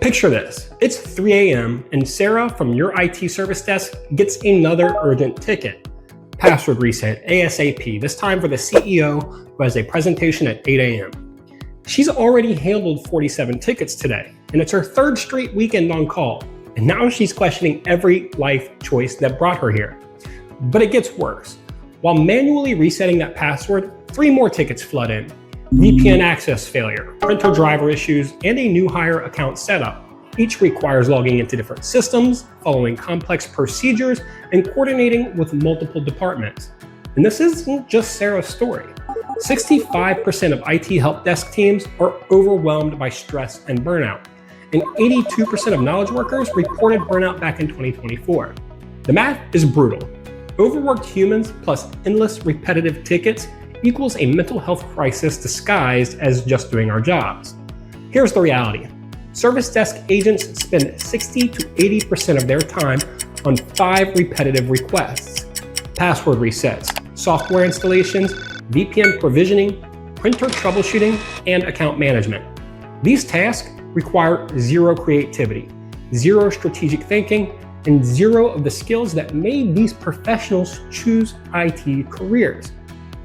Picture this, it's 3 a.m. and Sarah from your IT service desk gets another urgent ticket. Password reset ASAP, this time for the CEO who has a presentation at 8 a.m. She's already handled 47 tickets today, and it's her third straight weekend on call. And now she's questioning every life choice that brought her here. But it gets worse. While manually resetting that password, 3 more tickets flood in. VPN access failure, printer driver issues, and a new hire account setup. Each requires logging into different systems, following complex procedures, and coordinating with multiple departments. And this isn't just Sarah's story. 65% of IT help desk teams are overwhelmed by stress and burnout, and 82% of knowledge workers reported burnout back in 2024. The math is brutal. Overworked humans plus endless repetitive tickets equals a mental health crisis disguised as just doing our jobs. Here's the reality. Service desk agents spend 60 to 80% of their time on 5 repetitive requests: password resets, software installations, VPN provisioning, printer troubleshooting, and account management. These tasks require zero creativity, zero strategic thinking, and zero of the skills that made these professionals choose IT careers.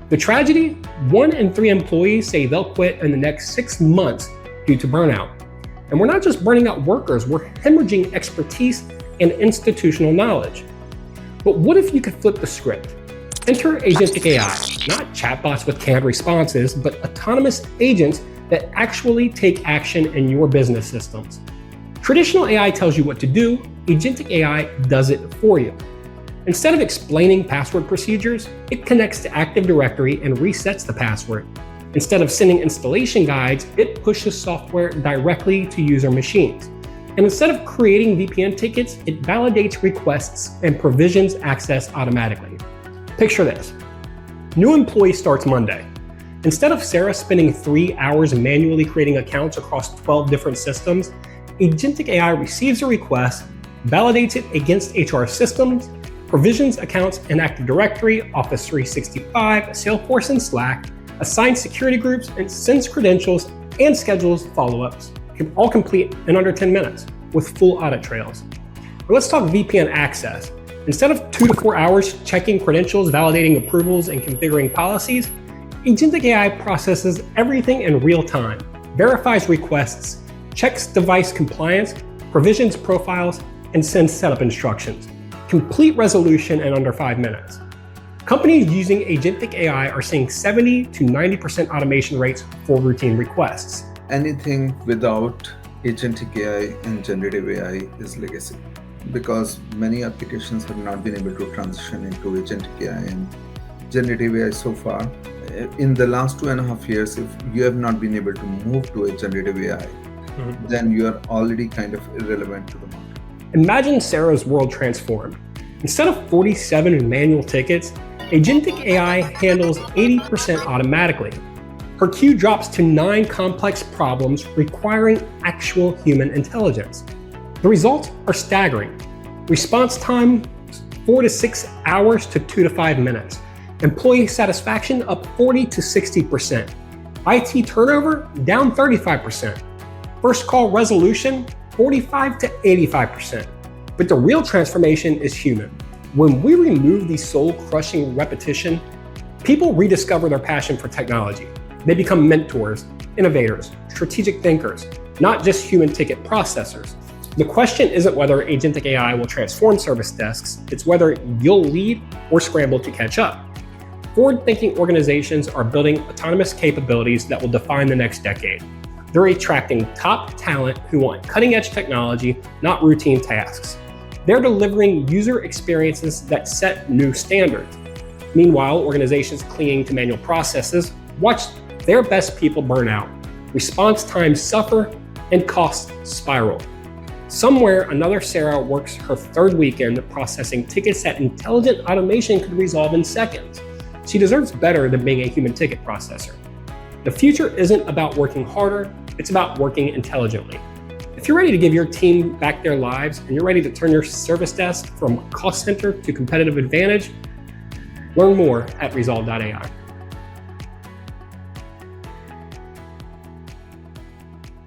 The tragedy, 1 in 3 employees say they'll quit in the next 6 months due to burnout. And we're not just burning out workers, we're hemorrhaging expertise and institutional knowledge. But what if you could flip the script? Enter Agentic AI, not chatbots with canned responses, but autonomous agents that actually take action in your business systems. Traditional AI tells you what to do, Agentic AI does it for you. Instead of explaining password procedures, it connects to Active Directory and resets the password. Instead of sending installation guides, it pushes software directly to user machines. And instead of creating VPN tickets, it validates requests and provisions access automatically. Picture this. New employee starts Monday. Instead of Sarah spending 3 hours manually creating accounts across 12 different systems, Agentic AI receives a request, validates it against HR systems, provisions accounts in Active Directory, Office 365, Salesforce, and Slack, assigns security groups, and sends credentials and schedules follow-ups, all complete in under 10 minutes with full audit trails. But let's talk VPN access. Instead of 2 to 4 hours checking credentials, validating approvals, and configuring policies, Agentic AI processes everything in real time, verifies requests, checks device compliance, provisions profiles, and sends setup instructions. Complete resolution in under 5 minutes. Companies using Agentic AI are seeing 70 to 90% automation rates for routine requests. Anything without Agentic AI and generative AI is legacy, because many applications have not been able to transition into Agentic AI and generative AI so far. In the last 2.5 years, if you have not been able to move to a generative AI, then you are already kind of irrelevant to the market. Imagine Sarah's world transformed. Instead of 47 manual tickets, Agentic AI handles 80% automatically. Her queue drops to 9 complex problems requiring actual human intelligence. The results are staggering. Response time, 4 to 6 hours to 2 to 5 minutes. Employee satisfaction up 40 to 60%. IT turnover down 35%. First call resolution, 45 to 85%. But the real transformation is human. When we remove the soul-crushing repetition, people rediscover their passion for technology. They become mentors, innovators, strategic thinkers, not just human ticket processors. The question isn't whether Agentic AI will transform service desks, it's whether you'll lead or scramble to catch up. Forward-thinking organizations are building autonomous capabilities that will define the next decade. They're attracting top talent who want cutting-edge technology, not routine tasks. They're delivering user experiences that set new standards. Meanwhile, organizations clinging to manual processes watch their best people burn out. Response times suffer and costs spiral. Somewhere, another Sarah works her 3rd weekend processing tickets that intelligent automation could resolve in seconds. She deserves better than being a human ticket processor. The future isn't about working harder, it's about working intelligently. If you're ready to give your team back their lives and you're ready to turn your service desk from cost center to competitive advantage, learn more at Rezolve.ai.